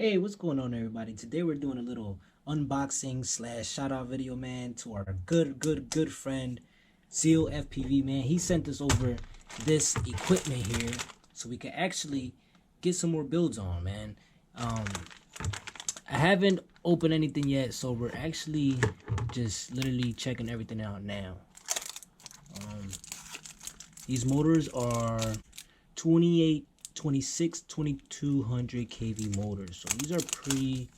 Hey, what's going on, everybody? Today we're doing a little unboxing slash shout out video, man, to our good friend Seal FPV, man. He sent us over this equipment here so we can actually get some more builds on, man. I haven't opened anything yet, so we're actually just literally checking everything out now. These motors are 28, 26, 2200 kV motors. So these are pretty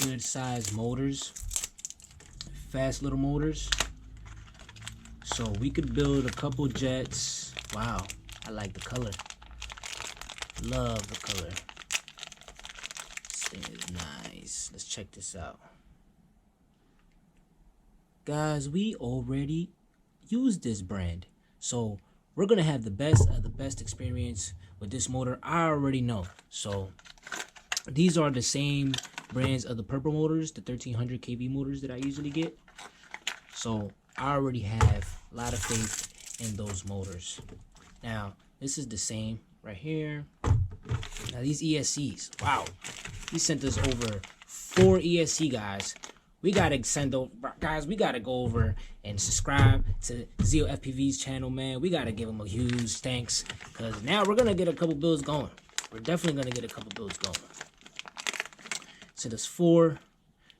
good size motors, fast little motors. So we could build a couple jets. Wow, I like the color. Love the color. This thing is nice. Let's check this out. Guys, we already used this brand. So we're gonna have the best of the best experience with this motor. I already know. So these are the same brands of the purple motors, the 1300 kV motors that I usually get. So I already have a lot of faith in those motors. Now this is the same right here. Now these ESCs, wow, he sent us over 4 ESC guys. We gotta send over, guys. We gotta go over and subscribe to Zeo FPV's channel, man. We gotta give him a huge thanks because now we're gonna get a couple builds going. We're definitely gonna get a couple builds going. So there's 4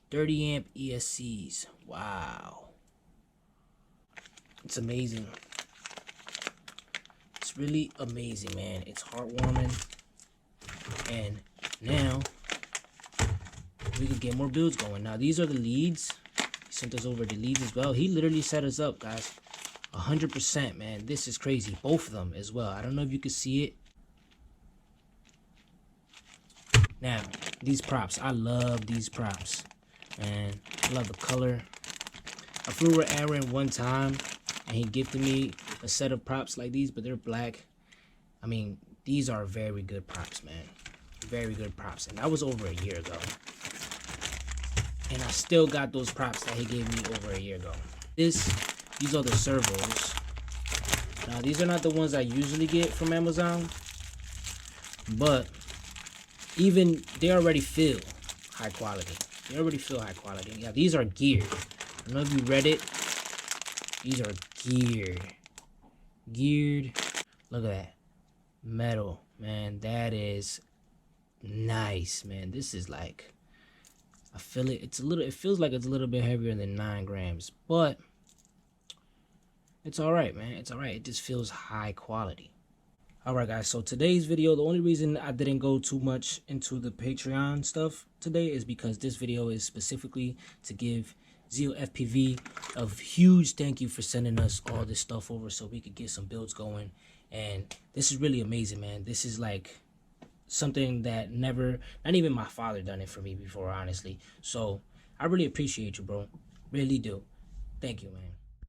30 amp ESCs. Wow, it's amazing. It's really amazing, man. It's heartwarming, and now we can get more builds going. Now these are the leads. He sent us over the leads as well. He literally set us up, guys, 100%, man. This is crazy. Both of them as well. I don't know if you can see it. Now these props, I love these props, man. I love the color. I flew with Aaron one time and he gifted me a set of props like these, but they're black. I mean, these are very good props, man. Very good props. And that was over a year ago. And I still got those props that he gave me over a year ago. These are the servos. Now these are not the ones I usually get from Amazon, but even they already feel high quality. They already feel high quality. Yeah, these are geared. I don't know if you read it. These are geared. Geared. Look at that. Metal, man. That is nice, man. This is like, I feel it. It feels like it's a little bit heavier than 9 grams, but it's all right, man. It's all right. It just feels high quality. All right, guys. So today's video, the only reason I didn't go too much into the Patreon stuff today is because this video is specifically to give Zeo FPV a huge thank you for sending us all this stuff over so we could get some builds going. And this is really amazing, man. This is like something that not even my father done it for me before, honestly. So I really appreciate you, bro. Really do. Thank you, man.